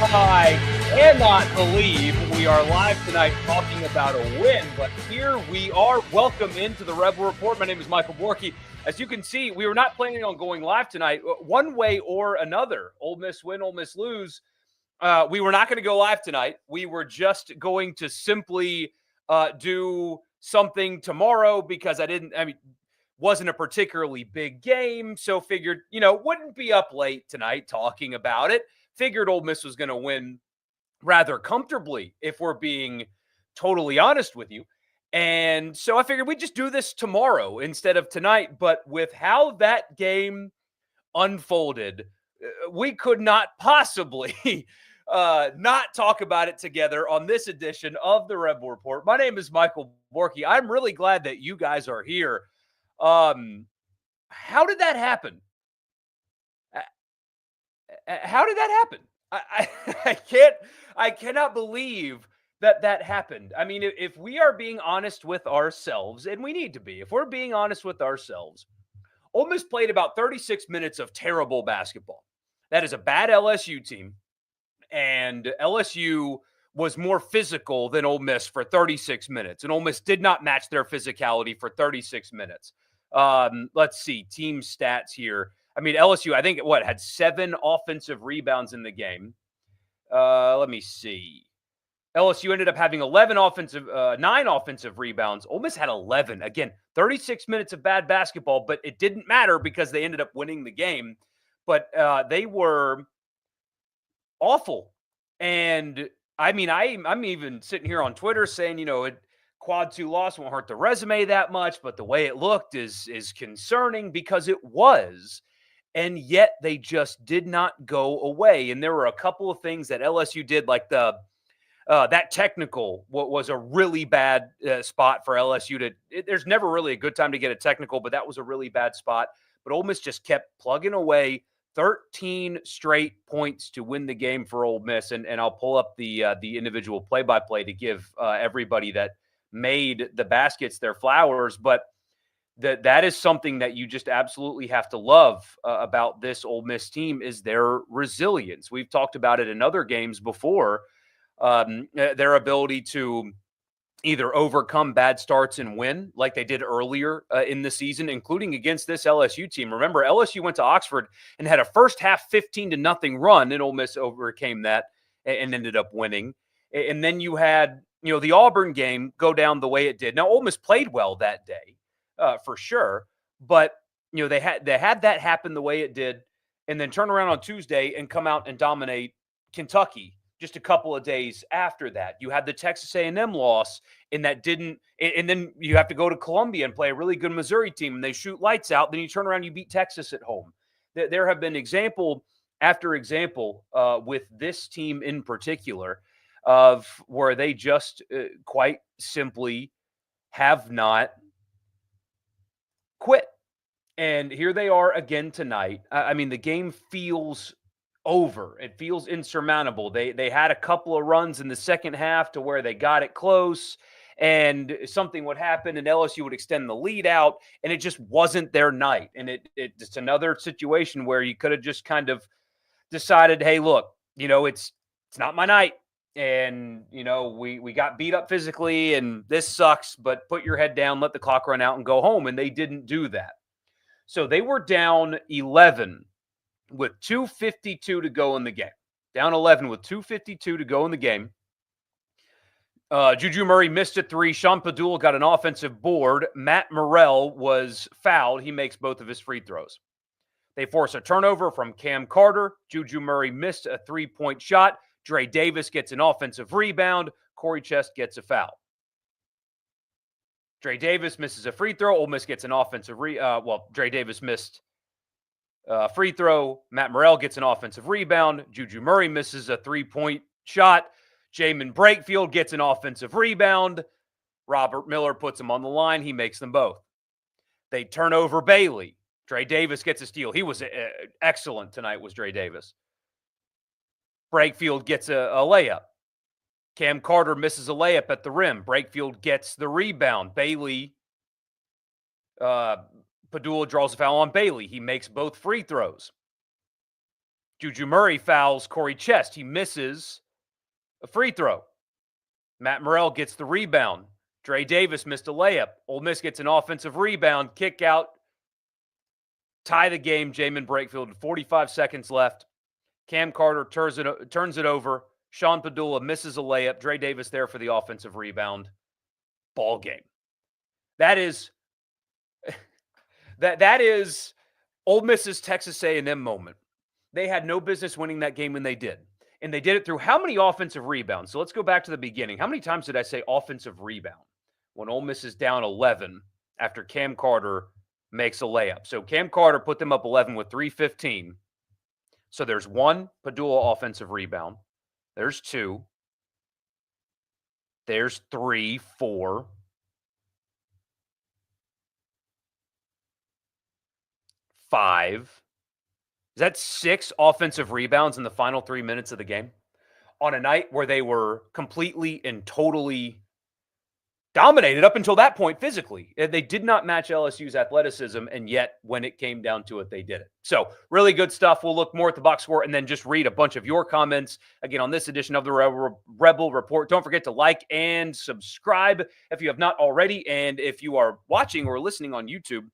I cannot believe we are live tonight talking about a win, but here we are. Welcome into the Rebel Report. My name is Michael Borky. As you can see, we were not planning on going live tonight, one way or another. Ole Miss win, Ole Miss lose. We were not going to go live tonight. We were just going to simply do something tomorrow because wasn't a particularly big game. So figured, wouldn't be up late tonight talking about it. Figured Ole Miss was going to win rather comfortably, if we're being totally honest with you. And so I figured we'd just do this tomorrow instead of tonight. But with how that game unfolded, we could not possibly not talk about it together on this edition of the Rebel Report. My name is Michael Borky. I'm really glad that you guys are here. How did that happen? How did that happen? I cannot believe that happened. I mean, if we are being honest with ourselves, and we need to be, if we're being honest with ourselves, Ole Miss played about 36 minutes of terrible basketball. That is a bad LSU team, and LSU was more physical than Ole Miss for 36 minutes, and Ole Miss did not match their physicality for 36 minutes. Let's see, team stats here. I mean, LSU, I think, had 7 offensive rebounds in the game. Let me see. LSU ended up having 9 offensive rebounds. Ole Miss had 11. Again, 36 minutes of bad basketball, but it didn't matter because they ended up winning the game. But they were awful. And, I mean, I'm even sitting here on Twitter saying, quad 2 loss won't hurt the resume that much, but the way it looked is concerning because it was. And yet they just did not go away. And there were a couple of things that LSU did, like that technical was a really bad spot for LSU there's never really a good time to get a technical, but that was a really bad spot. But Ole Miss just kept plugging away. 13 straight points to win the game for Ole Miss. And I'll pull up the individual play-by-play to give everybody that made the baskets their flowers. But that is something that you just absolutely have to love about this Ole Miss team is their resilience. We've talked about it in other games before, their ability to either overcome bad starts and win like they did earlier in the season, including against this LSU team. Remember, LSU went to Oxford and had a first half 15-0 run, and Ole Miss overcame that and ended up winning. And then you had, the Auburn game go down the way it did. Now, Ole Miss played well that day. For sure. But, they had that happen the way it did and then turn around on Tuesday and come out and dominate Kentucky just a couple of days after that. You had the Texas A&M loss and that didn't – and then you have to go to Columbia and play a really good Missouri team and they shoot lights out. Then you turn around and you beat Texas at home. There have been example after example with this team in particular of where they just quite simply have not – quit. And here they are again tonight. I mean, the game feels over. It feels insurmountable. They had a couple of runs in the second half to where they got it close and something would happen and LSU would extend the lead out and it just wasn't their night. And it's another situation where you could have just kind of decided, hey, look, it's not my night. And, we got beat up physically and this sucks, but put your head down, let the clock run out and go home. And they didn't do that. So they were down 11 with 2:52 to go in the game. Down 11 with 2:52 to go in the game. Juju Murray missed a 3. Sean Padul got an offensive board. Matt Morrell was fouled. He makes both of his free throws. They force a turnover from Cam Carter. Juju Murray missed a 3-point shot. Dre Davis gets an offensive rebound. Corey Chest gets a foul. Dre Davis misses a free throw. Ole Miss gets an offensive Dre Davis missed a free throw. Matt Morrell gets an offensive rebound. Juju Murray misses a 3-point shot. Jamin Brakefield gets an offensive rebound. Robert Miller puts him on the line. He makes them both. They turn over Bailey. Dre Davis gets a steal. He was excellent tonight, was Dre Davis. Brakefield gets a layup. Cam Carter misses a layup at the rim. Brakefield gets the rebound. Bailey, Padula draws a foul on Bailey. He makes both free throws. Juju Murray fouls Corey Chest. He misses a free throw. Matt Morrell gets the rebound. Dre Davis missed a layup. Ole Miss gets an offensive rebound, kick out, tie the game. Jamin Brakefield, 45 seconds left. Cam Carter turns it over. Sean Padula misses a layup. Dre Davis there for the offensive rebound. Ball game. That is that is Ole Miss's Texas A&M moment. They had no business winning that game when they did. And they did it through how many offensive rebounds? So let's go back to the beginning. How many times did I say offensive rebound when Ole Miss is down 11 after Cam Carter makes a layup? So Cam Carter put them up 11 with 3:15. So there's one Padula offensive rebound. There's two. There's 3, 4. 5. Is that 6 offensive rebounds in the final 3 minutes of the game? On a night where they were completely and totally dominated up until that point physically. They did not match LSU's athleticism, and yet when it came down to it, they did it. So really good stuff. We'll look more at the box score and then just read a bunch of your comments again on this edition of the Rebel Report. Don't forget to like and subscribe if you have not already. And if you are watching or listening on YouTube,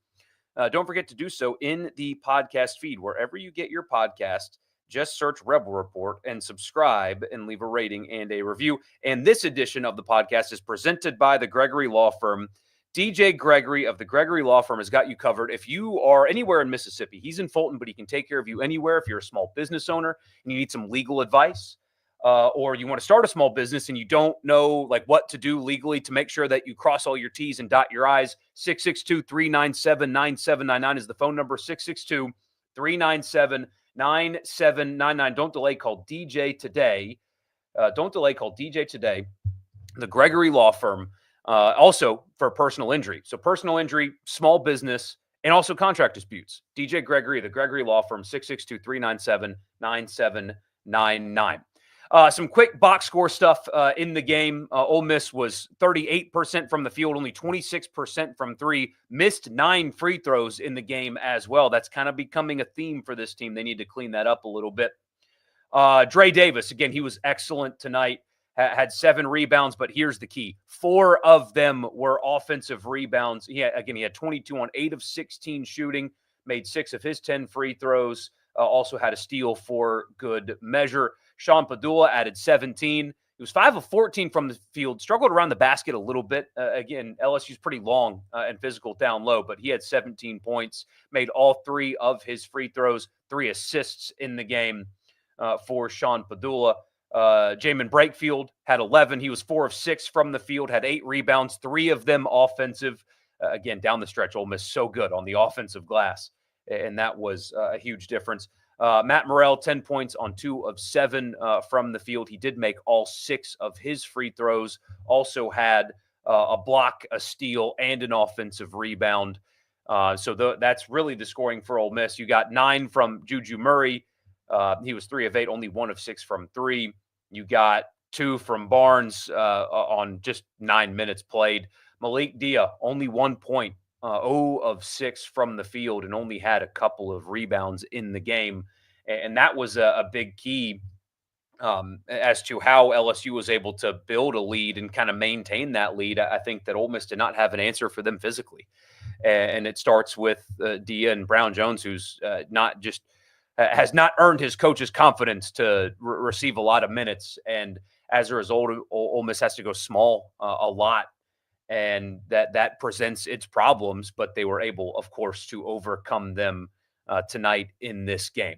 don't forget to do so in the podcast feed. Wherever you get your podcast, just search Rebel Report and subscribe and leave a rating and a review. And this edition of the podcast is presented by the Gregory Law Firm. DJ Gregory of the Gregory Law Firm has got you covered. If you are anywhere in Mississippi, he's in Fulton, but he can take care of you anywhere. If you're a small business owner and you need some legal advice, or you want to start a small business and you don't know like what to do legally to make sure that you cross all your T's and dot your I's, 662-397-9799 is the phone number, 662-397-9799. Don't delay, call DJ today. Don't delay, call DJ today. The Gregory Law Firm, also for personal injury. So personal injury, small business, and also contract disputes. DJ Gregory, the Gregory Law Firm, 662-397-9799. Some quick box score stuff in the game. Ole Miss was 38% from the field, only 26% from three, missed 9 free throws in the game as well. That's kind of becoming a theme for this team. They need to clean that up a little bit. Dre Davis, again, he was excellent tonight, had 7 rebounds, but here's the key. 4 of them were offensive rebounds. He had 22 on 8 of 16 shooting, made 6 of his 10 free throws, also had a steal for good measure. Sean Padula added 17. He was 5 of 14 from the field, struggled around the basket a little bit. Again, LSU's pretty long and physical down low, but he had 17 points, made all 3 of his free throws, 3 assists in the game for Sean Padula. Jamin Brakefield had 11. He was 4 of 6 from the field, had 8 rebounds, 3 of them offensive. Again, down the stretch, Ole Miss so good on the offensive glass, and that was a huge difference. Matt Morrell, 10 points on 2 of 7 from the field. He did make all 6 of his free throws. Also had a block, a steal, and an offensive rebound. So that's really the scoring for Ole Miss. You got 9 from Juju Murray. He was 3 of 8, only 1 of 6 from 3. You got 2 from Barnes on just 9 minutes played. Malik Dia, only 1 point. 0 of 6 from the field and only had a couple of rebounds in the game. And that was a big key as to how LSU was able to build a lead and kind of maintain that lead. I think that Ole Miss did not have an answer for them physically. And it starts with Dia and Brown Jones, who's has not earned his coach's confidence to receive a lot of minutes. And as a result, Ole Miss has to go small a lot. And that presents its problems, but they were able, of course, to overcome them tonight in this game.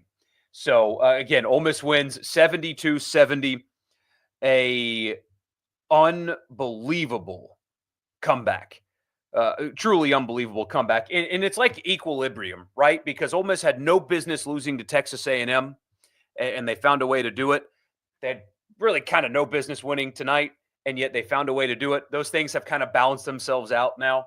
So, again, Ole Miss wins 72-70, a unbelievable comeback, truly unbelievable comeback. And it's like equilibrium, right? Because Ole Miss had no business losing to Texas A&M, and they found a way to do it. They had really kind of no business winning tonight, and yet they found a way to do it. Those things have kind of balanced themselves out now.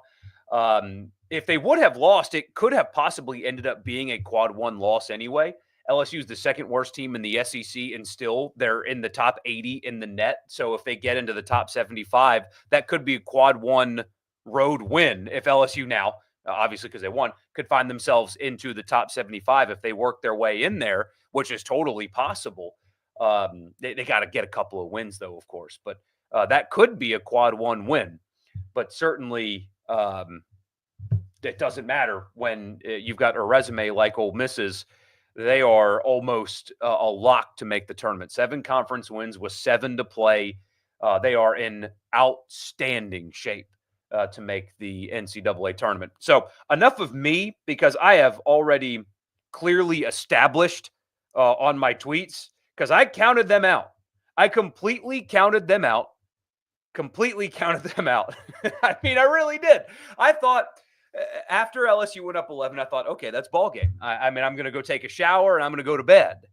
If they would have lost, it could have possibly ended up being a quad 1 loss anyway. LSU is the second worst team in the SEC, and still they're in the top 80 in the net. So if they get into the top 75, that could be a quad 1 road win if LSU now obviously because they won, could find themselves into the top 75 if they work their way in there, which is totally possible. They got to get a couple of wins, though, of course, but that could be a quad one win. But certainly, it doesn't matter when you've got a resume like Ole Miss's. They are almost a lock to make the tournament. 7 conference wins with 7 to play. They are in outstanding shape to make the NCAA tournament. So enough of me, because I have already clearly established on my tweets, because I counted them out. I completely counted them out. I mean, I really did. I thought after LSU went up 11, I thought, okay, that's ball game. I mean, I'm going to go take a shower and I'm going to go to bed.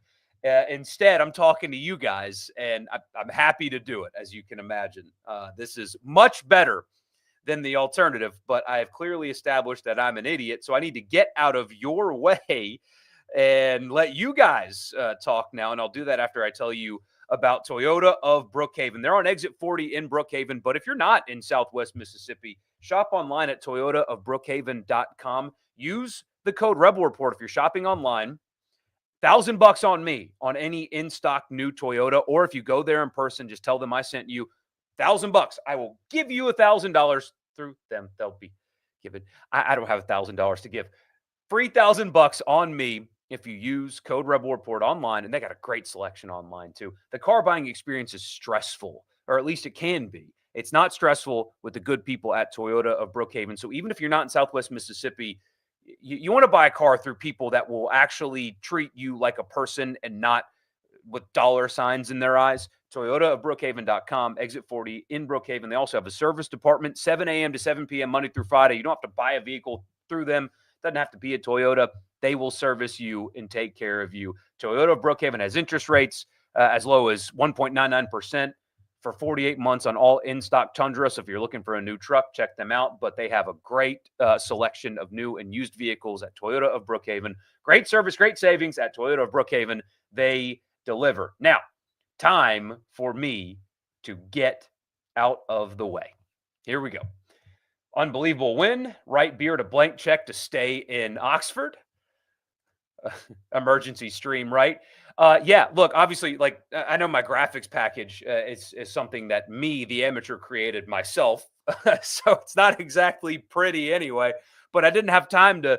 Instead, I'm talking to you guys, and I'm happy to do it, as you can imagine. This is much better than the alternative, but I have clearly established that I'm an idiot, so I need to get out of your way and let you guys talk now, and I'll do that after I tell you about Toyota of Brookhaven. They're on exit 40 in Brookhaven, but if you're not in Southwest Mississippi, shop online at toyotaofbrookhaven.com. Use the code Rebel Report if you're shopping online. $1,000 on me on any in-stock new Toyota, or if you go there in person, just tell them I sent you. $1,000. I will give you $1,000 through them. They'll be given. I don't have $1,000 to give. Free $1,000 on me if you use code Rebel Report online, and they got a great selection online too. The car buying experience is stressful, or at least it can be. It's not stressful with the good people at Toyota of Brookhaven. So even if you're not in Southwest Mississippi, you want to buy a car through people that will actually treat you like a person and not with dollar signs in their eyes. Toyota of Brookhaven.com, exit 40 in Brookhaven. They also have a service department, 7 a.m. to 7 p.m. Monday through Friday. You don't have to buy a vehicle through them. Doesn't have to be a Toyota. They will service you and take care of you. Toyota of Brookhaven has interest rates as low as 1.99% for 48 months on all in-stock Tundra. So if you're looking for a new truck, check them out. But they have a great selection of new and used vehicles at Toyota of Brookhaven. Great service, great savings at Toyota of Brookhaven. They deliver. Now, time for me to get out of the way. Here we go. Unbelievable win. Right Beard a blank check to stay in Oxford. Emergency stream, right? Yeah, look, obviously, like, I know my graphics package is something that me, the amateur, created myself. So it's not exactly pretty anyway, but I didn't have time to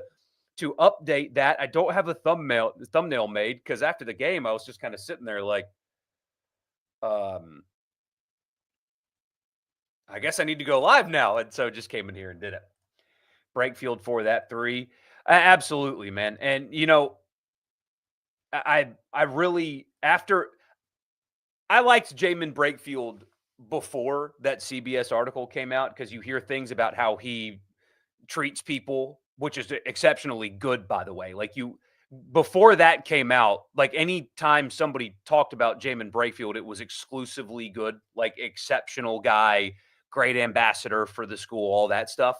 update that. I don't have a thumbnail made because after the game, I was just kind of sitting there like, I guess I need to go live now. And so just came in here and did it. Brakefield for that 3. Absolutely, man. And, you know, I really, after I liked Jamin Brakefield before that CBS article came out, because you hear things about how he treats people, which is exceptionally good, by the way. Like, before that came out, like, any time somebody talked about Jamin Brakefield, it was exclusively good, like, exceptional guy, great ambassador for the school, all that stuff.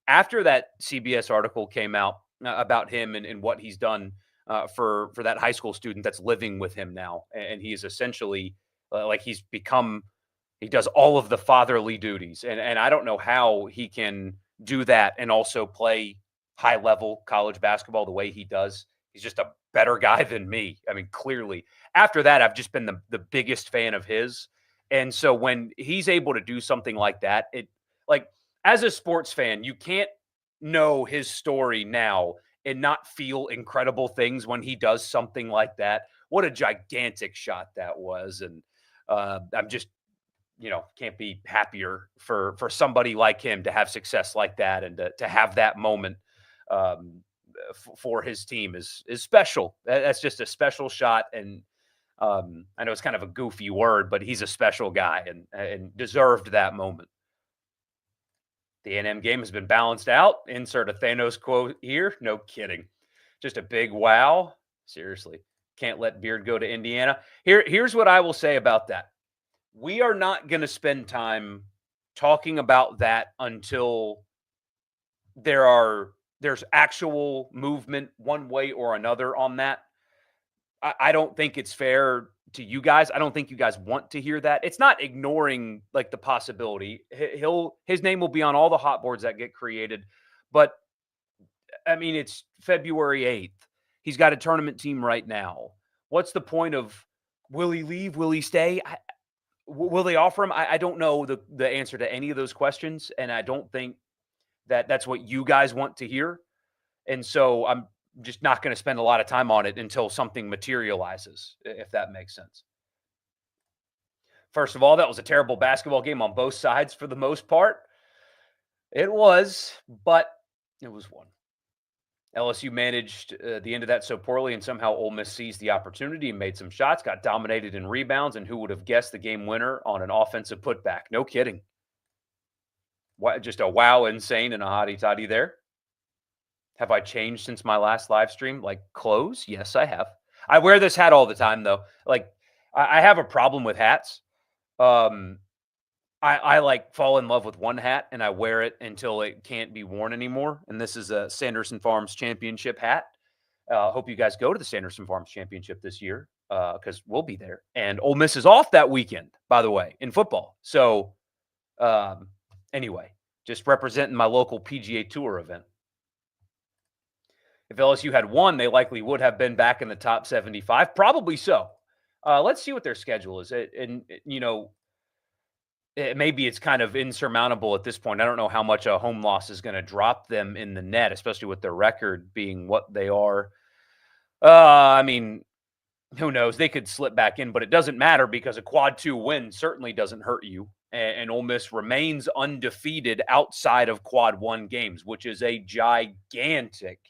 After that CBS article came out about him and what he's done for that high school student that's living with him now, and he's essentially like, he does all of the fatherly duties, and I don't know how he can do that and also play high level college basketball the way he does. He's just a better guy than me. I mean, clearly. After that, I've just been the biggest fan of his. And so when he's able to do something like that, it, like, as a sports fan, you can't know his story now and not feel incredible things when he does something like that. What a gigantic shot that was. And I'm just, can't be happier for somebody like him to have success like that, and to have that moment for his team is special. That's just a special shot. And I know it's kind of a goofy word, but he's a special guy and deserved that moment. The A&M game has been balanced out. Insert a Thanos quote here. No kidding. Just a big wow. Seriously. Can't let Beard go to Indiana. Here's what I will say about that. We are not going to spend time talking about that until there's actual movement one way or another on that. I don't think it's fair to you guys. I don't think you guys want to hear that. It's not ignoring, like, the possibility. His name will be on all the hot boards that get created, but I mean, it's February 8th. He's got a tournament team right now. What's the point of will he leave? Will he stay? Will they offer him? I don't know the answer to any of those questions, and I don't think that that's what you guys want to hear. And so I'm just not going to spend a lot of time on it until something materializes, if that makes sense. First of all, that was a terrible basketball game on both sides for the most part. It was, but it was one. LSU managed the end of that so poorly, and somehow Ole Miss seized the opportunity and made some shots, got dominated in rebounds, and who would have guessed the game winner on an offensive putback? No kidding. Just a wow, insane, and a hottie toddy there. Have I changed since my last live stream? Like clothes? Yes, I have. I wear this hat all the time, though. Like, I have a problem with hats. I like fall in love with one hat and I wear it until it can't be worn anymore. And this is a Sanderson Farms Championship hat. Hope you guys go to the Sanderson Farms Championship this year because we'll be there. And Ole Miss is off that weekend, by the way, in football. So anyway, just representing my local PGA Tour event. If LSU had won, they likely would have been back in the top 75. Probably so. Let's see what their schedule is. And you know, maybe it's kind of insurmountable at this point. I don't know how much a home loss is going to drop them in the net, especially with their record being what they are. I mean, who knows? They could slip back in, but it doesn't matter because a quad 2 win certainly doesn't hurt you. And Ole Miss remains undefeated outside of quad 1 games, which is a gigantic,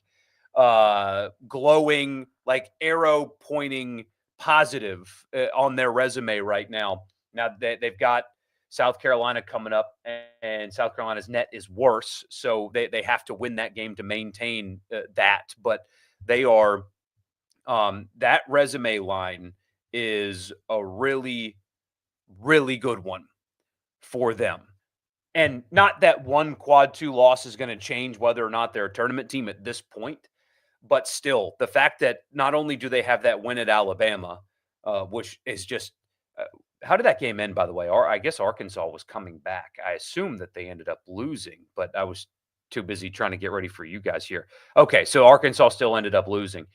glowing, like arrow pointing positive on their resume right now. Now they've got South Carolina coming up, and South Carolina's net is worse, so they have to win that game to maintain that. But they are that resume line is a really, really good one for them. And not that one quad 2 loss is going to change whether or not they're a tournament team at this point, but still, the fact that not only do they have that win at Alabama, which is just how did that game end, by the way? I guess Arkansas was coming back. I assume that they ended up losing, but I was too busy trying to get ready for you guys here. Okay, so Arkansas still ended up losing.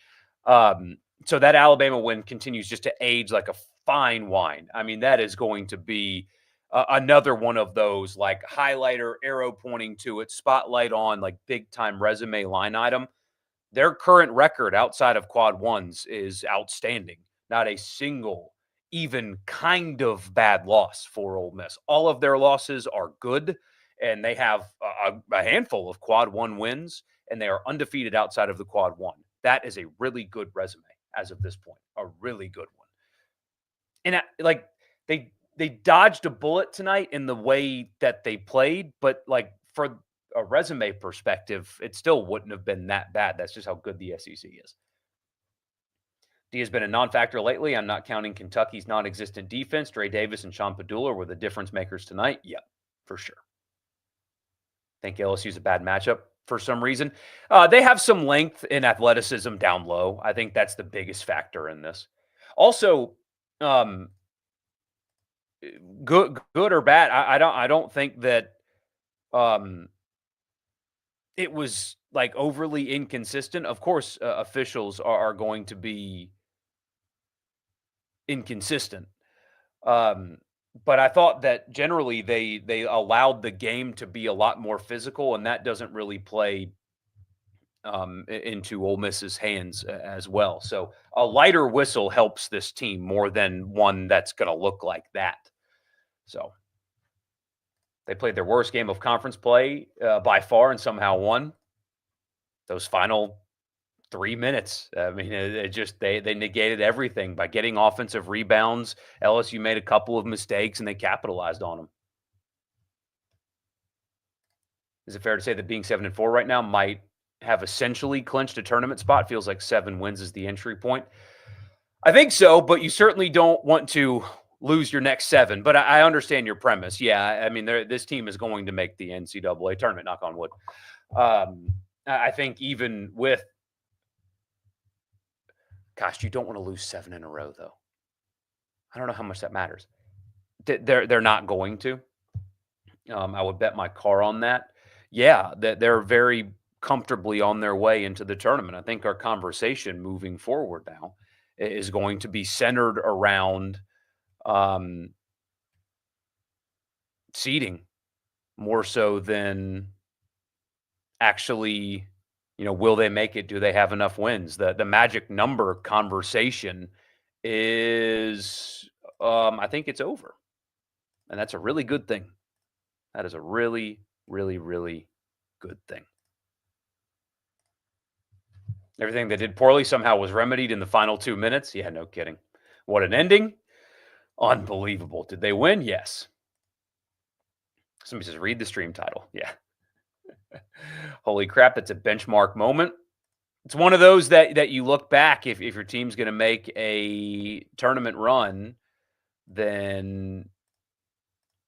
So that Alabama win continues just to age like a fine wine. I mean, that is going to be another one of those like highlighter, arrow pointing to it, spotlight on, like big time resume line item. Their current record outside of quad 1s is outstanding. Not a single even kind of bad loss for Ole Miss. All of their losses are good, and they have a handful of quad 1 wins, and they are undefeated outside of the quad 1. That is a really good resume as of this point, a really good one. And like they dodged a bullet tonight in the way that they played, but like for a resume perspective, it still wouldn't have been that bad. That's just how good the SEC is. D has been a non-factor lately. I'm not counting Kentucky's non-existent defense. Dre Davis and Sean Padula were the difference makers tonight. Yep, for sure. Think LSU's a bad matchup for some reason. They have some length and athleticism down low. I think that's the biggest factor in this. Also, good or bad, I don't think that it was like overly inconsistent. Of course, officials are going to be inconsistent. But I thought that generally they allowed the game to be a lot more physical, and that doesn't really play into Ole Miss's hands as well. So a lighter whistle helps this team more than one that's going to look like that. So they played their worst game of conference play by far and somehow won. Those final 3 minutes. I mean, it just they negated everything by getting offensive rebounds. LSU made a couple of mistakes and they capitalized on them. Is it fair to say that being 7-4 right now might have essentially clinched a tournament spot? Feels like 7 wins is the entry point. I think so, but you certainly don't want to lose your next 7. But I understand your premise. Yeah, I mean, this team is going to make the NCAA tournament, knock on wood. I think even with gosh, you don't want to lose 7 in a row, though. I don't know how much that matters. They're not going to. I would bet my car on that. Yeah, they're very comfortably on their way into the tournament. I think our conversation moving forward now is going to be centered around um, seeding more so than actually, will they make it? Do they have enough wins? The magic number conversation is, I think it's over, and that's a really good thing. That is a really, really, really good thing. Everything they did poorly somehow was remedied in the final 2 minutes. Yeah, no kidding. What an ending. Unbelievable. Did they win? Yes. Somebody says, read the stream title. Yeah. Holy crap, that's a benchmark moment. It's one of those that you look back, if your team's going to make a tournament run, then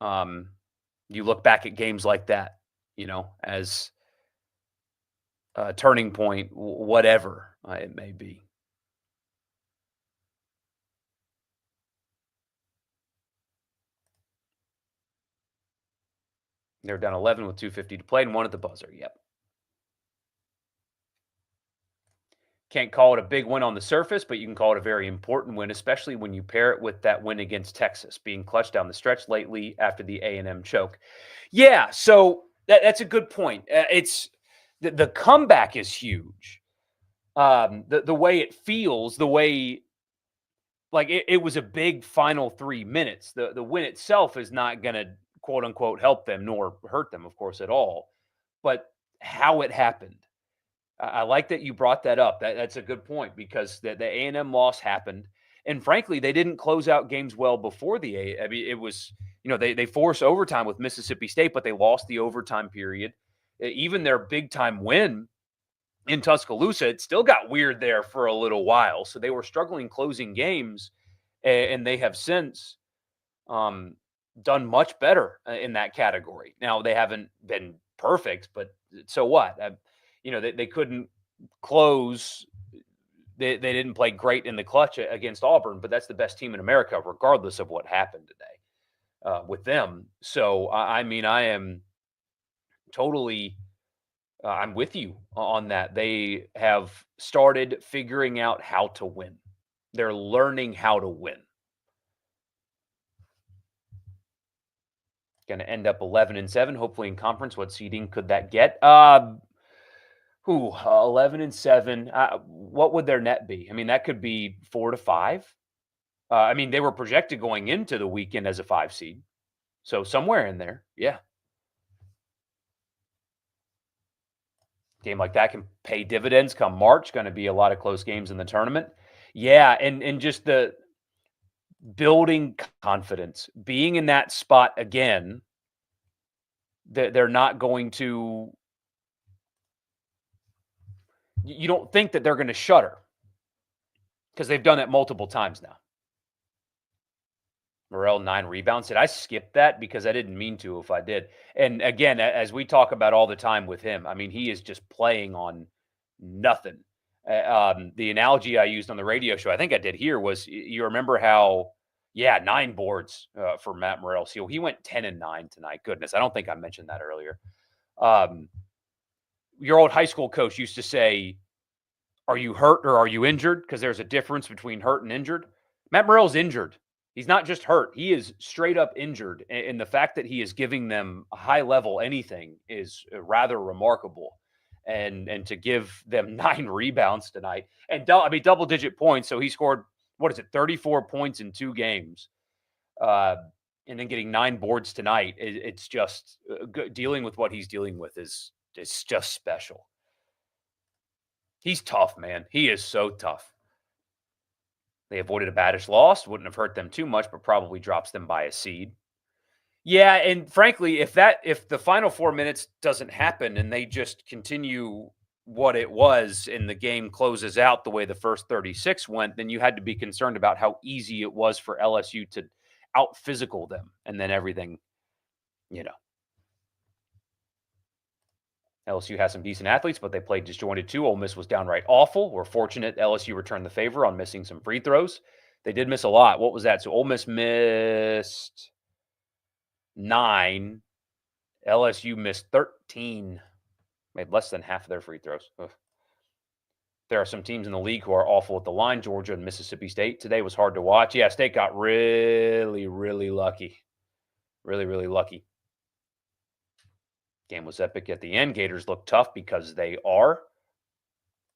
you look back at games like that, as a turning point, whatever it may be. They're down 11 with 2:50 to play and one at the buzzer. Yep. Can't call it a big win on the surface, but you can call it a very important win, especially when you pair it with that win against Texas, being clutch down the stretch lately after the A&M choke. Yeah, so that's a good point. It's the comeback is huge. The way it feels, the way like it was a big final 3 minutes. The win itself is not going to quote unquote help them nor hurt them, of course, at all. But how it happened. I like that you brought that up. That's a good point because the A&M loss happened, and frankly, they didn't close out games well before the A. I mean, it was they forced overtime with Mississippi State, but they lost the overtime period. Even their big time win in Tuscaloosa, it still got weird there for a little while. So they were struggling closing games, and they have since done much better in that category. Now they haven't been perfect, but so what? They couldn't close. They didn't play great in the clutch against Auburn, but that's the best team in America, regardless of what happened today with them. So I mean, I am totally. I'm with you on that. They have started figuring out how to win. They're learning how to win. Going to end up 11-7, hopefully in conference. What seeding could that get? 11-7. What would their net be? I mean, that could be 4 to 5. I mean, they were projected going into the weekend as a 5 seed, so somewhere in there, yeah. Game like that can pay dividends come March. Going to be a lot of close games in the tournament. Yeah, and just the building confidence, being in that spot again. They're not going to. You don't think that they're going to shudder because they've done it multiple times now. Morrell, 9 rebounds. Did I skip that? Because I didn't mean to if I did. And again, as we talk about all the time with him, I mean, he is just playing on nothing. The analogy I used on the radio show, I think I did here, was you remember how, 9 boards for Matt Morrell. So he went 10-9 tonight. Goodness, I don't think I mentioned that earlier. Your old high school coach used to say, are you hurt or are you injured? Because there's a difference between hurt and injured. Matt Morrell's injured. He's not just hurt. He is straight up injured. And the fact that he is giving them a high level anything is rather remarkable. And to give them 9 rebounds tonight and double digit points. So he scored, 34 points in 2 games. And then getting 9 boards tonight. It's just dealing with what he's dealing with is just special. He's tough, man. He is so tough. They avoided a baddish loss. Wouldn't have hurt them too much, but probably drops them by a seed. Yeah, and frankly, if the final 4 minutes doesn't happen and they just continue what it was and the game closes out the way the first 36 went, then you had to be concerned about how easy it was for LSU to out physical them, and then everything, LSU has some decent athletes, but they played disjointed too. Ole Miss was downright awful. We're fortunate LSU returned the favor on missing some free throws. They did miss a lot. What was that? So Ole Miss missed 9. LSU missed 13. Made less than half of their free throws. Ugh. There are some teams in the league who are awful at the line. Georgia and Mississippi State today was hard to watch. Yeah, State got really, really lucky. Really, really lucky. Game was epic at the end. Gators look tough because they are.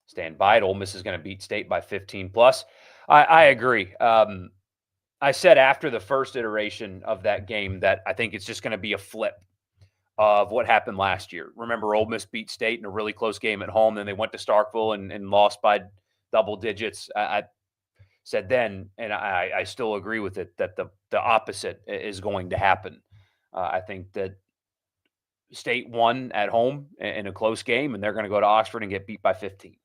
Stand by it. Ole Miss is going to beat State by 15 plus. I agree. I said after the first iteration of that game that I think it's just going to be a flip of what happened last year. Remember, Ole Miss beat State in a really close game at home. Then they went to Starkville and lost by double digits. I said then, and I still agree with it, that the opposite is going to happen. I think that State won at home in a close game, and they're going to go to Oxford and get beat by 15.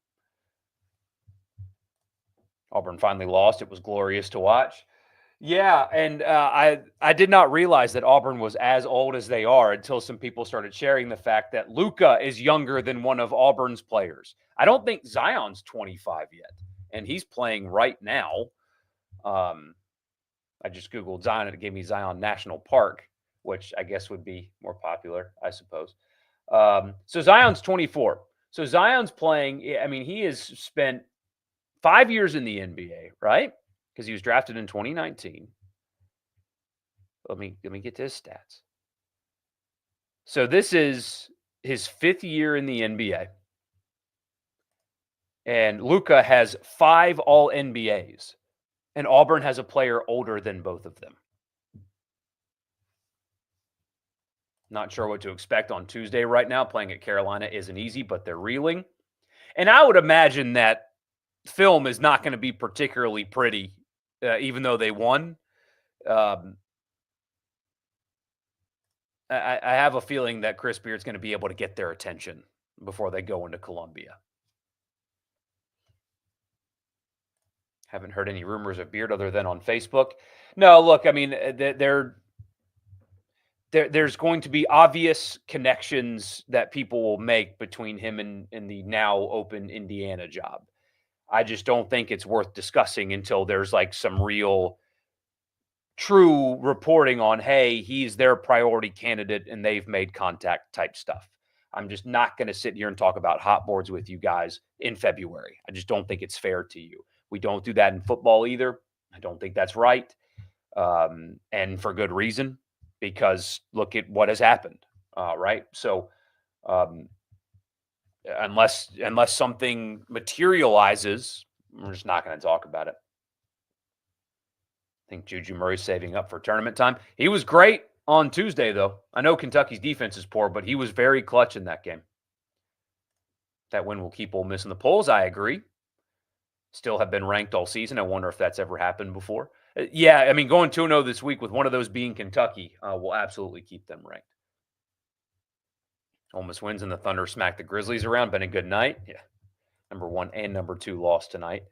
Auburn finally lost. It was glorious to watch. Yeah, and I did not realize that Auburn was as old as they are until some people started sharing the fact that Luka is younger than one of Auburn's players. I don't think Zion's 25 yet, and he's playing right now. I just Googled Zion, and it gave me Zion National Park, which I guess would be more popular, I suppose. So Zion's 24. So Zion's playing. I mean, he has spent 5 years in the NBA, right? Because he was drafted in 2019. Let me get to his stats. So this is his 5th year in the NBA. And Luka has 5 All-NBAs. And Auburn has a player older than both of them. Not sure what to expect on Tuesday right now. Playing at Carolina isn't easy, but they're reeling. And I would imagine that film is not going to be particularly pretty, even though they won. I have a feeling that Chris Beard's going to be able to get their attention before they go into Columbia. Haven't heard any rumors of Beard other than on Facebook. No, look, I mean, there's going to be obvious connections that people will make between him and the now open Indiana job. I just don't think it's worth discussing until there's like some real true reporting on, hey, he's their priority candidate and they've made contact type stuff. I'm just not going to sit here and talk about hot boards with you guys in February. I just don't think it's fair to you. We don't do that in football either. I don't think that's right. And for good reason, because look at what has happened, right? So unless something materializes, we're just not going to talk about it. I think Juju Murray's saving up for tournament time. He was great on Tuesday, though. I know Kentucky's defense is poor, but he was very clutch in that game. That win will keep Ole Miss in the polls. I agree. Still have been ranked all season. I wonder if that's ever happened before. Yeah, I mean, going 2-0 this week with one of those being Kentucky will absolutely keep them ranked. Ole Miss wins and the Thunder smack the Grizzlies around. Been a good night. Yeah. Number 1 and number 2 lost tonight.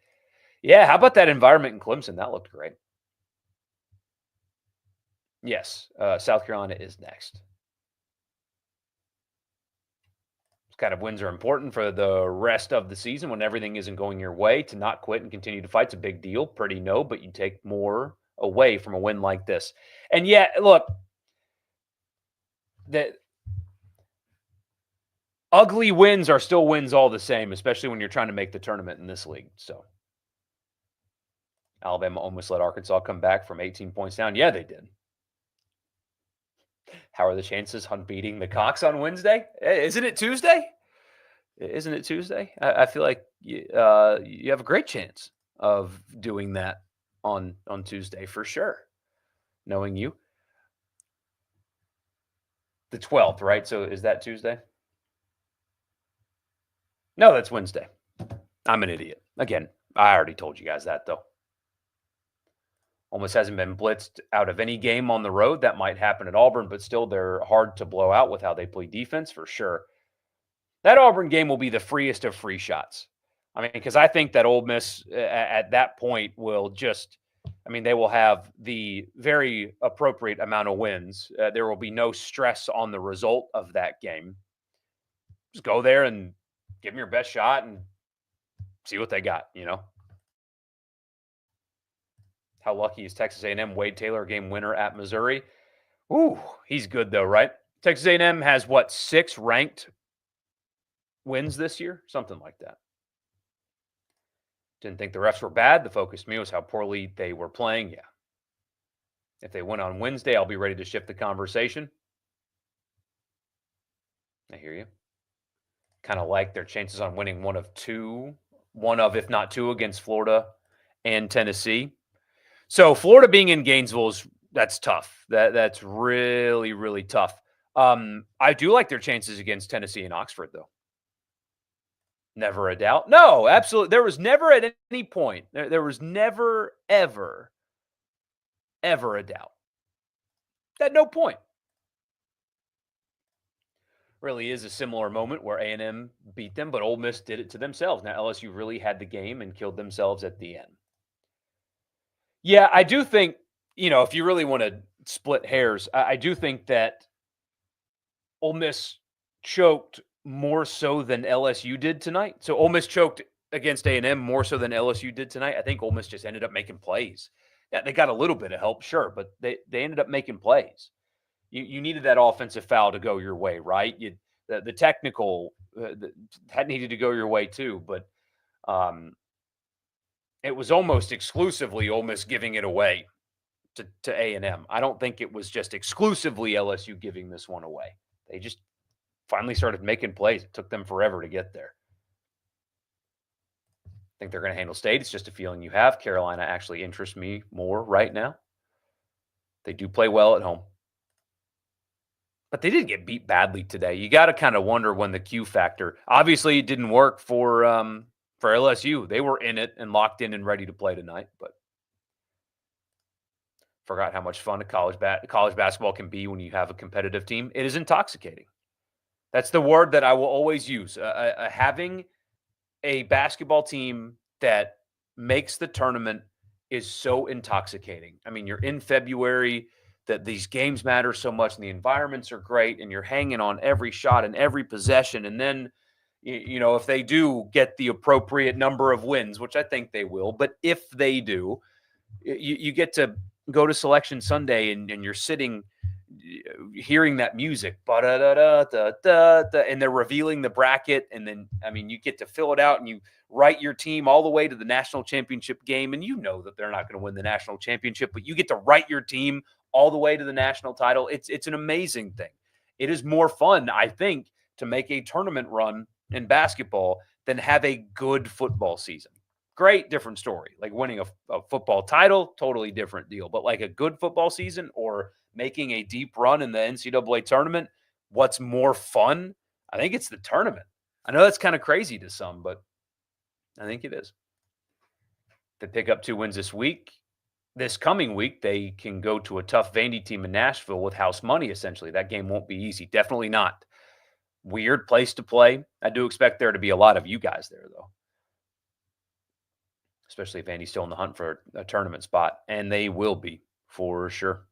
Yeah, how about that environment in Clemson? That looked great. Yes, South Carolina is next. Those kind of wins are important for the rest of the season when everything isn't going your way. To not quit and continue to fight's a big deal. Pretty no, but you take more away from a win like this. And yeah, look, the ugly wins are still wins all the same, especially when you're trying to make the tournament in this league. So Alabama almost let Arkansas come back from 18 points down. Yeah, they did. How are the chances on beating the Cox on Wednesday? Isn't it Tuesday? Isn't it Tuesday? I feel like you have a great chance of doing that on Tuesday for sure, knowing you. The 12th, right? So is that Tuesday? No, that's Wednesday. I'm an idiot. Again, I already told you guys that, though. Almost hasn't been blitzed out of any game on the road. That might happen at Auburn, but still they're hard to blow out with how they play defense for sure. That Auburn game will be the freest of free shots. I mean, because I think that Ole Miss at that point will just, I mean, they will have the very appropriate amount of wins. There will be no stress on the result of that game. Just go there and give them your best shot and see what they got, you know? How lucky is Texas A&M? Wade Taylor, game winner at Missouri. Ooh, he's good though, right? Texas A&M has what, 6 ranked wins this year, something like that. Didn't think the refs were bad. The focus to me was how poorly they were playing. Yeah. If they win on Wednesday, I'll be ready to shift the conversation. I hear you. Kind of like their chances on winning one of, if not two, against Florida and Tennessee. So Florida being in Gainesville that's tough. That's really, really tough. I do like their chances against Tennessee and Oxford, though. Never a doubt. No, absolutely. There was never at any point, there was never, ever a doubt. At no point. Really is a similar moment where A&M beat them, but Ole Miss did it to themselves. Now, LSU really had the game and killed themselves at the end. Yeah, I do think, if you really want to split hairs, I do think that Ole Miss choked more so than LSU did tonight. So Ole Miss choked against A&M more so than LSU did tonight. I think Ole Miss just ended up making plays. Yeah, they got a little bit of help, sure, but they ended up making plays. You needed that offensive foul to go your way, right? The technical that needed to go your way too, but it was almost exclusively Ole Miss giving it away to A&M. I don't think it was just exclusively LSU giving this one away. They just finally started making plays. It took them forever to get there. I think they're going to handle State. It's just a feeling you have. Carolina actually interests me more right now. They do play well at home. But they did get beat badly today. You got to kind of wonder when the Q factor. Obviously, it didn't work for LSU. They were in it and locked in and ready to play tonight. But forgot how much fun a college basketball can be when you have a competitive team. It is intoxicating. That's the word that I will always use. Having a basketball team that makes the tournament is so intoxicating. I mean, you're in February. That these games matter so much and the environments are great and you're hanging on every shot and every possession. And then, if they do get the appropriate number of wins, which I think they will, but if they do, you get to go to Selection Sunday and you're sitting hearing that music, and they're revealing the bracket. And then, you get to fill it out and you write your team all the way to the national championship game. And you know that they're not going to win the national championship, but you get to write your team all the way to the national title. It's an amazing thing. It is more fun, I think, to make a tournament run in basketball than have a good football season. Great, different story. Like winning a football title, totally different deal. But like a good football season or making a deep run in the NCAA tournament, what's more fun? I think it's the tournament. I know that's kind of crazy to some, but I think it is. They pick up 2 wins this coming week, they can go to a tough Vandy team in Nashville with house money, essentially. That game won't be easy. Definitely not. Weird place to play. I do expect there to be a lot of you guys there, though. Especially if Vandy's still in the hunt for a tournament spot. And they will be, for sure.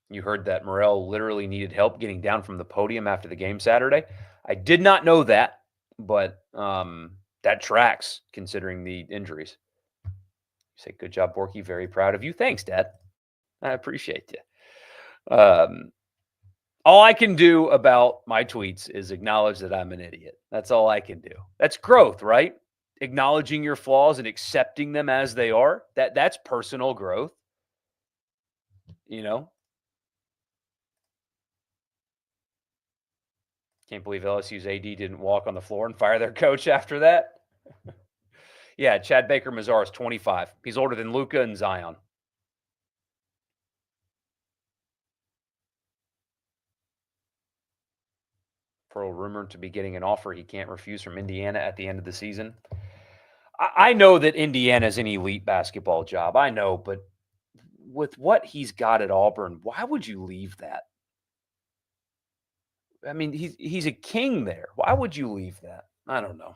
You heard that Morrell literally needed help getting down from the podium after the game Saturday. I did not know that, but that tracks considering the injuries. You say, good job, Borky. Very proud of you. Thanks, Dad. I appreciate you. All I can do about my tweets is acknowledge that I'm an idiot. That's all I can do. That's growth, right? Acknowledging your flaws and accepting them as they are. That's personal growth. Can't believe LSU's AD didn't walk on the floor and fire their coach after that. Yeah, Chad Baker Mazar is 25. He's older than Luka and Zion. Pearl rumored to be getting an offer he can't refuse from Indiana at the end of the season. I know that Indiana is an elite basketball job. I know, but with what he's got at Auburn, why would you leave that? I mean, he's a king there. Why would you leave that? I don't know.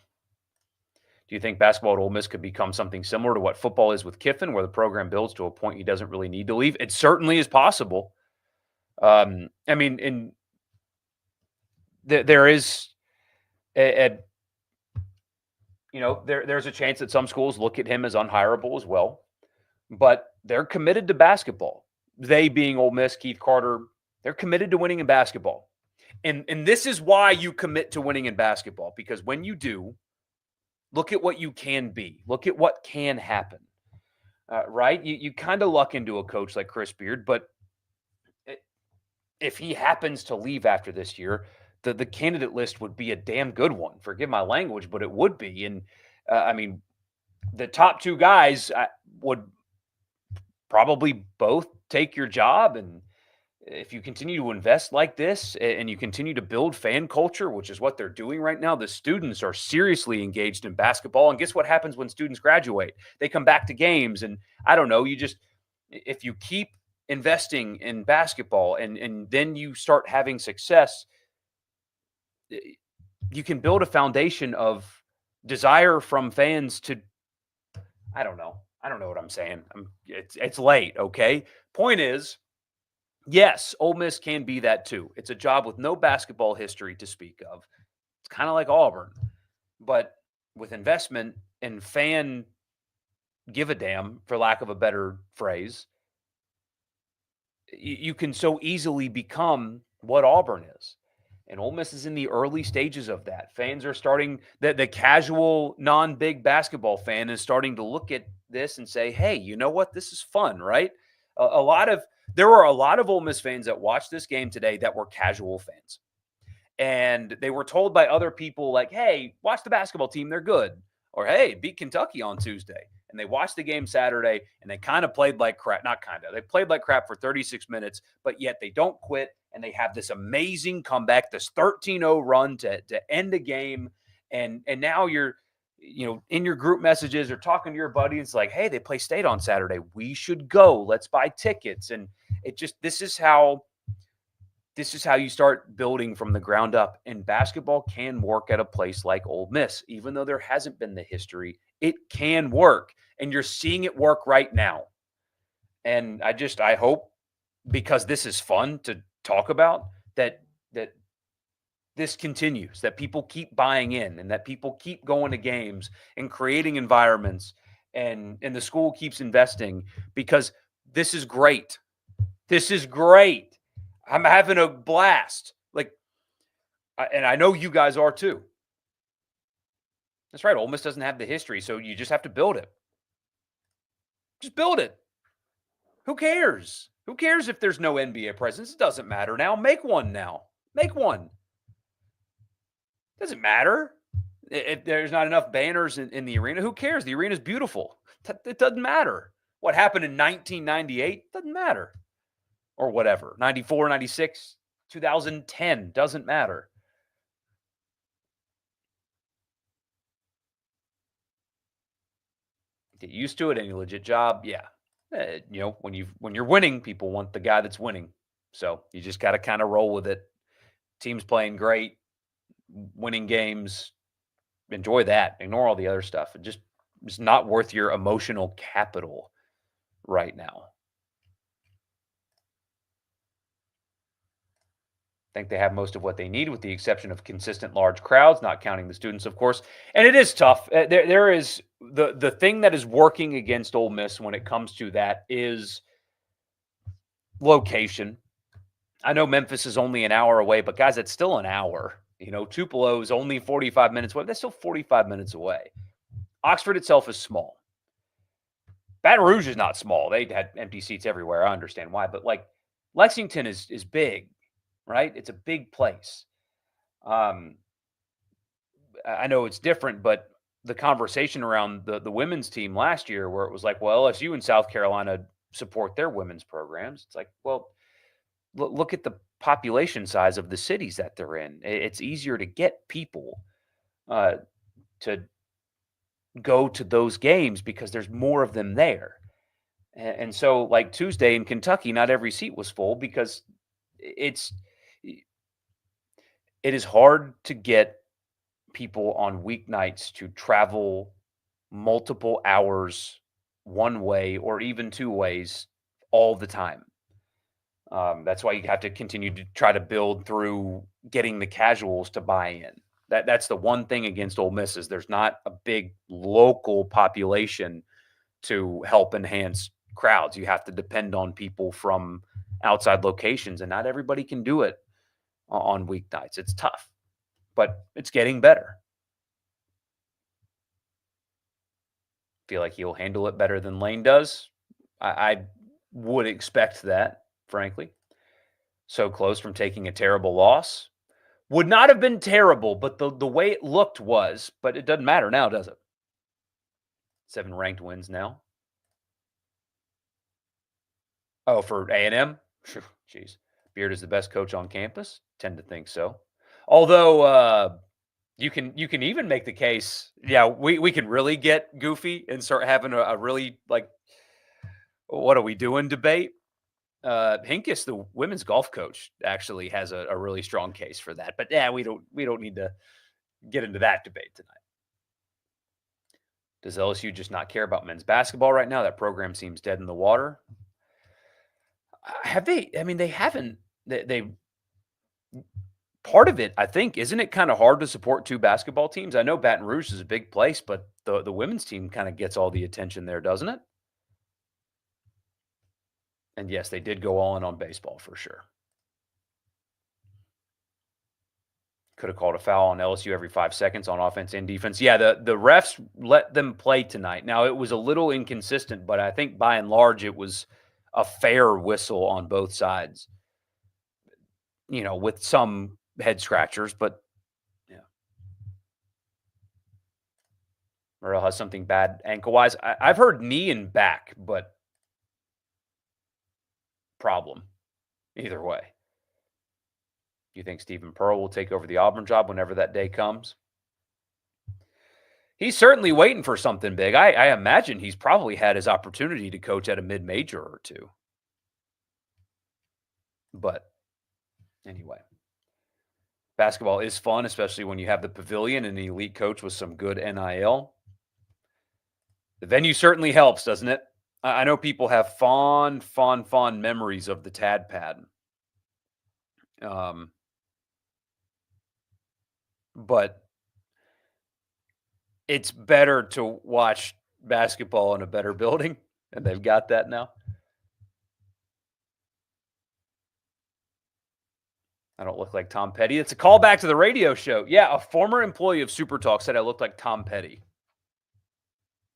Do you think basketball at Ole Miss could become something similar to what football is with Kiffin, where the program builds to a point he doesn't really need to leave? It certainly is possible. There is there's a chance that some schools look at him as unhireable as well, but they're committed to basketball. they being Ole Miss, Keith Carter, they're committed to winning in basketball. And this is why you commit to winning in basketball, because when you do, look at what you can be. Look at what can happen. Right? You kind of luck into a coach like Chris Beard, but if he happens to leave after this year, the candidate list would be a damn good one. Forgive my language, but it would be. And I mean, the top two guys would probably both take your job. And if you continue to invest like this and you continue to build fan culture, which is what they're doing right now, the students are seriously engaged in basketball. And guess what happens when students graduate? They come back to games. And I don't know, if you keep investing in basketball and then you start having success, you can build a foundation of desire from fans to, I don't know what I'm saying. It's late. Okay. Point is, yes, Ole Miss can be that too. It's a job with no basketball history to speak of. It's kind of like Auburn, but with investment and fan give a damn, for lack of a better phrase, you can so easily become what Auburn is. And Ole Miss is in the early stages of that. Fans are starting, the casual, non-big basketball fan is starting to look at this and say, hey, you know what? This is fun, right? There were a lot of Ole Miss fans that watched this game today that were casual fans. And they were told by other people like, hey, watch the basketball team. They're good. Or, hey, beat Kentucky on Tuesday. And they watched the game Saturday and they kind of played like crap. Not kind of. They played like crap for 36 minutes, but yet they don't quit. And they have this amazing comeback, this 13-0 run to end the game. And now you're, in your group messages or talking to your buddies like, hey, they play State on Saturday. We should go. Let's buy tickets. And this is how you start building from the ground up. And basketball can work at a place like Ole Miss. Even though there hasn't been the history, it can work. And you're seeing it work right now. And I hope, because this is fun to talk about, that this continues, that people keep buying in and that people keep going to games and creating environments, and the school keeps investing, because this is great. This is great. I'm having a blast. And I know you guys are too. That's right. Ole Miss doesn't have the history, so you just have to build it. Just build it. Who cares? Who cares if there's no NBA presence? It doesn't matter now. Make one now. Make one. Doesn't matter. If there's not enough banners in the arena, who cares? The arena's beautiful. It doesn't matter. What happened in 1998 doesn't matter. Or whatever. 94, 96, 2010 doesn't matter. Get used to it. Any legit job, yeah. When you're winning, people want the guy that's winning. So you just got to kind of roll with it. Team's playing great, winning games. Enjoy that. Ignore all the other stuff. It's not worth your emotional capital right now. I think they have most of what they need, with the exception of consistent large crowds, not counting the students, of course. And it is tough. There is the thing that is working against Ole Miss when it comes to that is location. I know Memphis is only an hour away, but guys, it's still an hour. Tupelo is only 45 minutes away. That's still 45 minutes away. Oxford itself is small. Baton Rouge is not small. They had empty seats everywhere. I understand why. But Lexington is big, right? It's a big place. I know it's different, but the conversation around the women's team last year, where it was like, well, LSU and South Carolina support their women's programs. It's like, well, look at the population size of the cities that they're in. It's easier to get people to go to those games because there's more of them there. And so, like Tuesday in Kentucky, not every seat was full because it is hard to get people on weeknights to travel multiple hours one way or even two ways all the time. That's why you have to continue to try to build through getting the casuals to buy in. That's the one thing against Ole Miss is there's not a big local population to help enhance crowds. You have to depend on people from outside locations, and not everybody can do it on weeknights. It's tough, but it's getting better. Feel like he'll handle it better than Lane does. I would expect that, frankly. So close from taking a terrible loss. Would not have been terrible, but the way it looked was. But it doesn't matter now, does it? 7 ranked wins now. Oh, for A&M? Jeez. Beard is the best coach on campus? Tend to think so. Although you can even make the case, yeah, we can really get goofy and start having a really like, what are we doing debate. Hinkes, the women's golf coach, actually has a really strong case for that. But yeah, we don't need to get into that debate tonight. Does LSU just not care about men's basketball right now? That program seems dead in the water. Have they? I mean, they haven't. They part of it, I think, isn't it kind of hard to support two basketball teams? I know Baton Rouge is a big place, but the women's team kind of gets all the attention there, doesn't it? And yes, they did go all in on baseball for sure. Could have called a foul on LSU every 5 seconds on offense and defense. Yeah, the refs let them play tonight. Now, it was a little inconsistent, but I think by and large it was a fair whistle on both sides. With some head scratchers, but yeah. Morrell has something bad ankle-wise. I've heard knee and back, but problem either way. You think Stephen Pearl will take over the Auburn job whenever that day comes? He's certainly waiting for something big. I imagine he's probably had his opportunity to coach at a mid-major or two. But anyway, basketball is fun, especially when you have the Pavilion and an elite coach with some good NIL. The venue certainly helps, doesn't it? I know people have fond memories of the Tad Pad. But it's better to watch basketball in a better building, and they've got that now. I don't look like Tom Petty. It's a callback to the radio show. Yeah, a former employee of Super Talk said I looked like Tom Petty.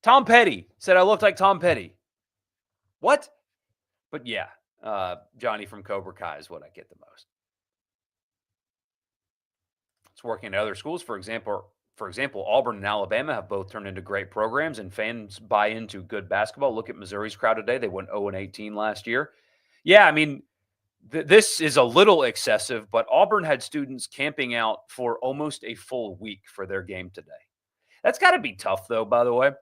Tom Petty said I looked like Tom Petty. What? But yeah, Johnny from Cobra Kai is what I get the most. It's working at other schools. For example, Auburn and Alabama have both turned into great programs, and fans buy into good basketball. Look at Missouri's crowd today. They went 0-18 last year. Yeah, I mean, this is a little excessive, but Auburn had students camping out for almost a full week for their game today. That's got to be tough, though, by the way.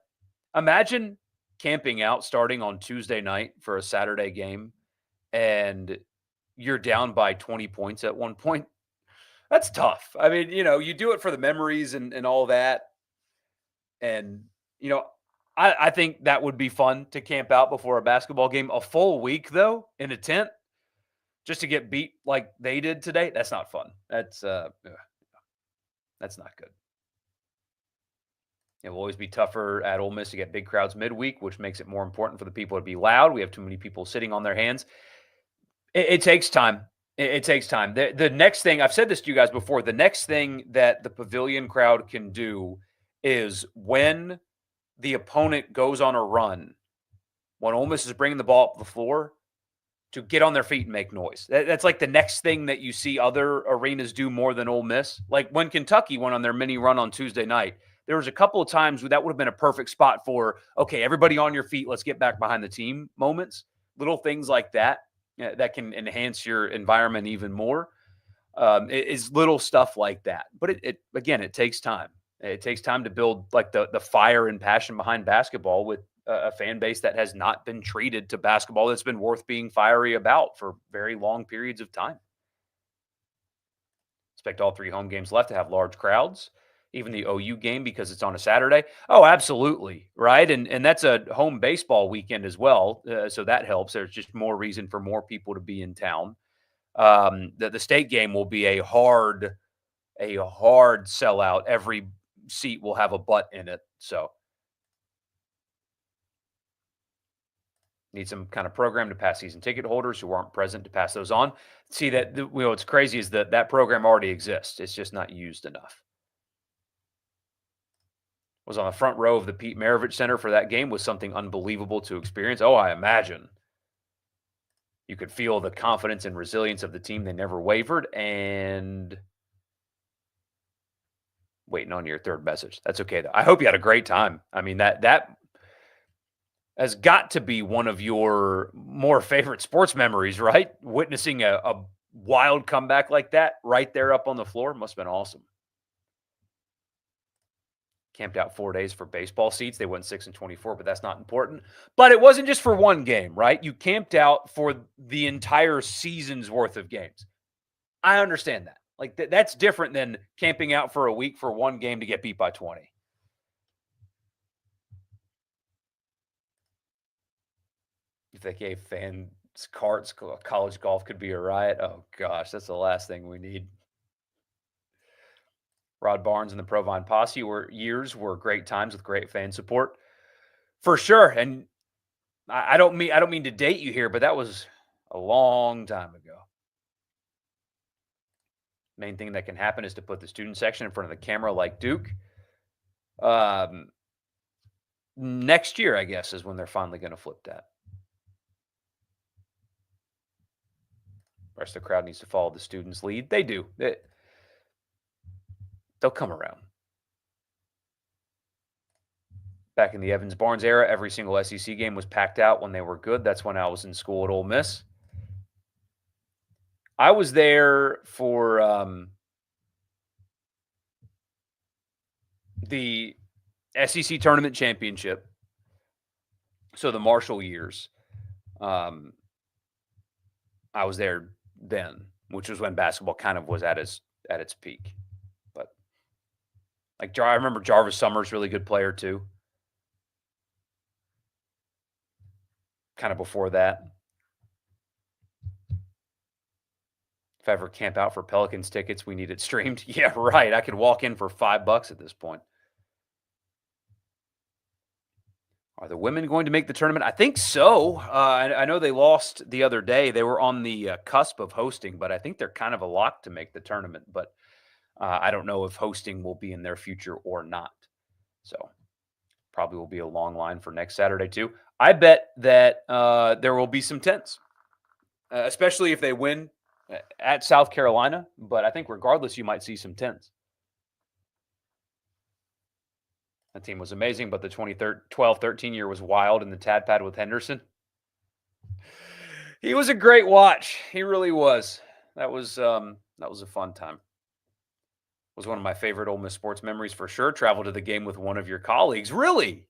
Imagine camping out starting on Tuesday night for a Saturday game, and you're down by 20 points at one point. That's tough. I mean, you do it for the memories and all that. And, I think that would be fun to camp out before a basketball game. A full week, though, in a tent, just to get beat like they did today, that's not fun. That's not good. It will always be tougher at Ole Miss to get big crowds midweek, which makes it more important for the people to be loud. We have too many people sitting on their hands. It takes time. It takes time. The next thing, I've said this to you guys before, the next thing that the Pavilion crowd can do is when the opponent goes on a run, when Ole Miss is bringing the ball up the floor, to get on their feet and make noise. That's like the next thing that you see other arenas do more than Ole Miss. Like when Kentucky went on their mini run on Tuesday night, there was a couple of times where that would have been a perfect spot for, okay, everybody on your feet, let's get back behind the team moments. Little things like that. That can enhance your environment even more. It is little stuff like that. But it takes time. It takes time to build like the fire and passion behind basketball with a fan base that has not been treated to basketball that's been worth being fiery about for very long periods of time. Expect all 3 home games left to have large crowds. Even the OU game because it's on a Saturday. Oh, absolutely. Right. And that's a home baseball weekend as well. So that helps. There's just more reason for more people to be in town. The state game will be a hard sellout. Every seat will have a butt in it. So Need some kind of program to pass season ticket holders who aren't present to pass those on. See that what's crazy is that program already exists. It's just not used enough. Was on the front row of the Pete Maravich Center for that game. Was something unbelievable to experience. Oh, I imagine. You could feel the confidence and resilience of the team. They never wavered. And waiting on your third message. That's okay though. I hope you had a great time. I mean, that has got to be one of your more favorite sports memories, right? Witnessing a wild comeback like that right there up on the floor must have been awesome. Camped out 4 days for baseball seats. They went 6-24, but that's not important. But it wasn't just for one game, right? You camped out for the entire season's worth of games. I understand that. Like that's different than camping out for a week for one game to get beat by 20. If they gave fans carts, college golf could be a riot. Oh gosh, that's the last thing we need. Rod Barnes and the Provine Posse were great times with great fan support, for sure. And I don't mean to date you here, but that was a long time ago. Main thing that can happen is to put the student section in front of the camera like Duke. Next year, I guess, is when they're finally going to flip that. The rest of the crowd needs to follow the students' lead. They do. They'll come around. Back in the Evans Barnes era, every single SEC game was packed out when they were good. That's when I was in school at Ole Miss. I was there for the SEC tournament championship. So the Marshall years. I was there then, which was when basketball kind of was at its peak. But like I remember Jarvis Summers, really good player too. Kind of before that. If I ever camp out for Pelicans tickets, we need it streamed. Yeah, right. I could walk in for $5 at this point. Are the women going to make the tournament? I think so. I know they lost the other day. They were on the cusp of hosting, but I think they're kind of a lock to make the tournament. But I don't know if hosting will be in their future or not. So probably will be a long line for next Saturday too. I bet that there will be some tents, especially if they win at South Carolina. But I think regardless, you might see some tents. That team was amazing, but the 2012-13 year was wild in the Tad Pad with Henderson. He was a great watch. He really was. That was a fun time. Was one of my favorite Ole Miss sports memories for sure. Traveled to the game with one of your colleagues. Really?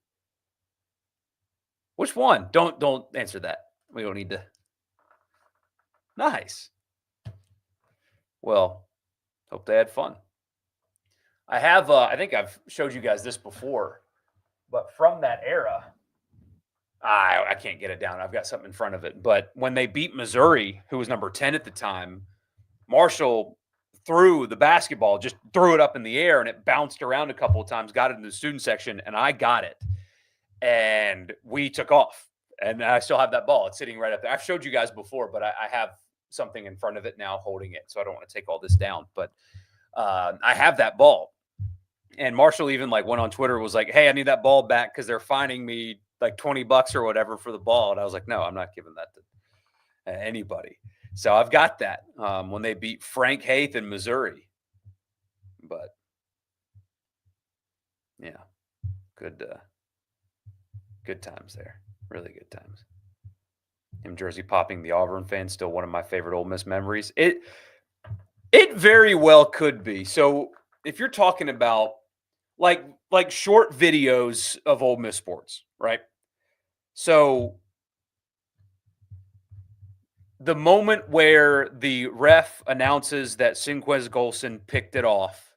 Which one? Don't answer that. We don't need to. Nice. Well, hope they had fun. I think I've showed you guys this before, but from that era, I can't get it down. I've got something in front of it. But when they beat Missouri, who was number 10 at the time, Marshall threw the basketball, just threw it up in the air, and it bounced around a couple of times, got it in the student section, and I got it. And we took off. And I still have that ball. It's sitting right up there. I've showed you guys before, but I have something in front of it now holding it. So I don't want to take all this down. But I have that ball. And Marshall even went on Twitter, was like, hey, I need that ball back because they're fining me like $20 or whatever for the ball. And I was like, no, I'm not giving that to anybody. So I've got that when they beat Frank Haith in Missouri. But yeah, good times there. Really good times. Him jersey popping the Auburn fan, still one of my favorite Ole Miss memories. It very well could be. So if you're talking about like short videos of Ole Miss sports, right? So the moment where the ref announces that Sinquez Golson picked it off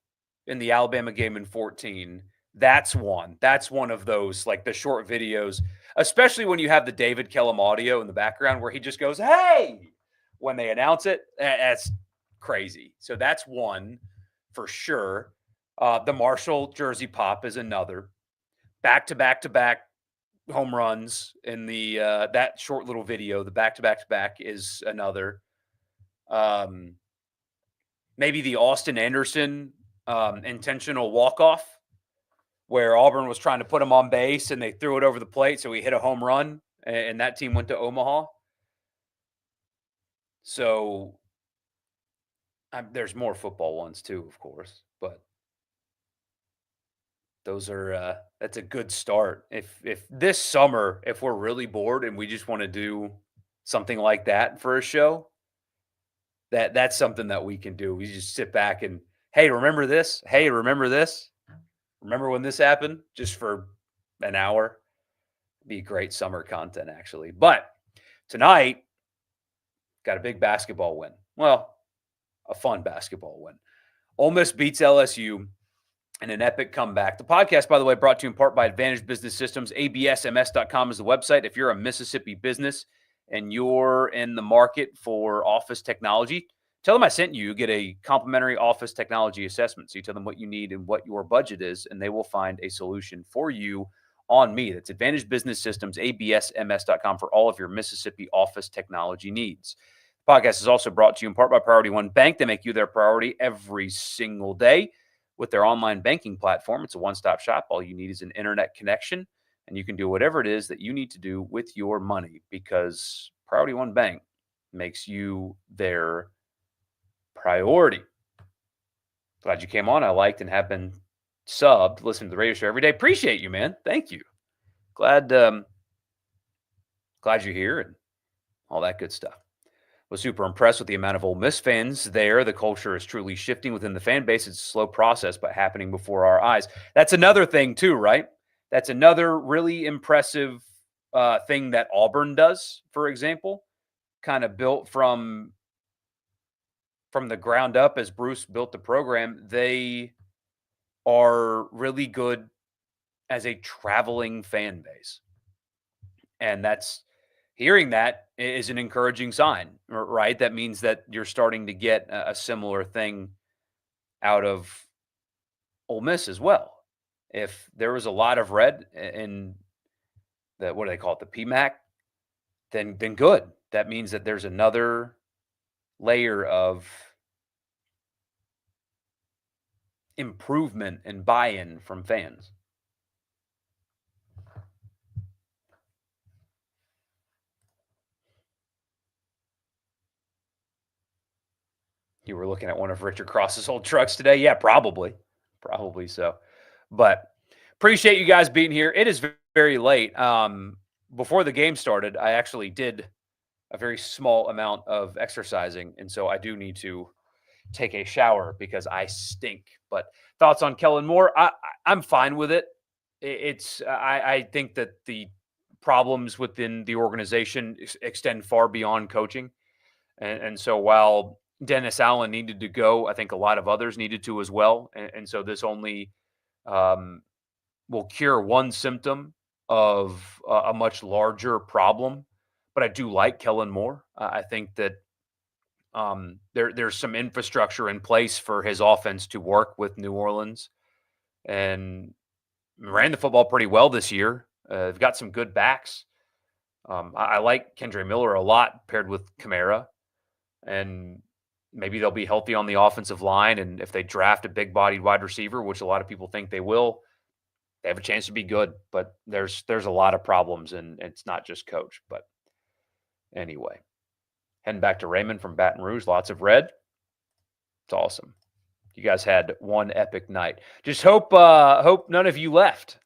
in the Alabama game in 14, that's one. That's one of those, like the short videos, especially when you have the David Kellum audio in the background where he just goes, hey, when they announce it. That's crazy. So that's one for sure. The Marshall jersey pop is another. Back to back to back home runs in the that short little video. The back is another. Um, Maybe the Austin Anderson intentional walk off, where Auburn was trying to put him on base and they threw it over the plate, so he hit a home run, and that team went to Omaha. So there's more football ones too, of course, but those are that's a good start. If this summer, if we're really bored and we just want to do something like that for a show, that's something that we can do. We just sit back and, hey, remember this? Hey, remember this? Remember when this happened? Just for an hour. Be great summer content, actually. But tonight, got a big basketball win. Well, a fun basketball win. Ole Miss beats LSU in an epic comeback. The podcast, by the way, brought to you in part by Advantage Business Systems. ABSMS.com is the website. If you're a Mississippi business and you're in the market for office technology, tell them I sent you. You get a complimentary office technology assessment. So you tell them what you need and what your budget is, and they will find a solution for you on me. That's Advantage Business Systems, ABSMS.com, for all of your Mississippi office technology needs. The podcast is also brought to you in part by Priority One Bank. They make you their priority every single day with their online banking platform. It's a one-stop shop. All you need is an internet connection, and you can do whatever it is that you need to do with your money, because Priority One Bank makes you their priority. Glad you came on. I liked and have been subbed, listening to the radio show every day. Appreciate you, man. Thank you. Glad you're here and all that good stuff. Was super impressed with the amount of Ole Miss fans there. The culture is truly shifting within the fan base. It's a slow process, but happening before our eyes. That's another thing too, right? That's another really impressive thing that Auburn does, for example, kind of built from the ground up as Bruce built the program. They are really good as a traveling fan base. And hearing that is an encouraging sign, right? That means that you're starting to get a similar thing out of Ole Miss as well. If there was a lot of red in the, what do they call it, the PMAC, then good. That means that there's another layer of improvement and buy-in from fans. You were looking at one of Richard Cross's old trucks today? Yeah, probably so. But appreciate you guys being here. It is very late. Before the game started, I actually did a very small amount of exercising, and so I do need to take a shower because I stink. But thoughts on Kellen Moore? I'm fine with it. I think that the problems within the organization extend far beyond coaching, and so while Dennis Allen needed to go, I think a lot of others needed to as well, and so this only will cure one symptom of a much larger problem. But I do like Kellen Moore. I think that there's some infrastructure in place for his offense to work with New Orleans, and ran the football pretty well this year. They've got some good backs. I like Kendre Miller a lot paired with Kamara, and maybe they'll be healthy on the offensive line. And if they draft a big-bodied wide receiver, which a lot of people think they will, they have a chance to be good. But there's a lot of problems, and it's not just coach. But anyway, heading back to Raymond from Baton Rouge, lots of red. It's awesome. You guys had one epic night. Just hope none of you left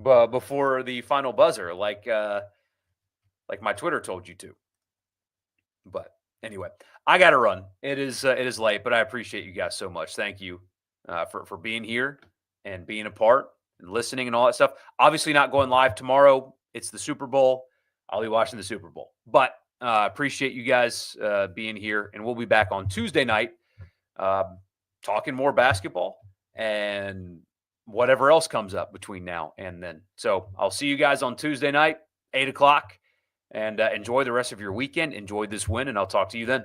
before the final buzzer, like my Twitter told you to. But anyway, I got to run. It is late, but I appreciate you guys so much. Thank you for being here and being a part and listening and all that stuff. Obviously not going live tomorrow. It's the Super Bowl. I'll be watching the Super Bowl. But appreciate you guys being here, and we'll be back on Tuesday night talking more basketball and whatever else comes up between now and then. So I'll see you guys on Tuesday night, 8 o'clock. And enjoy the rest of your weekend. Enjoy this win, and I'll talk to you then.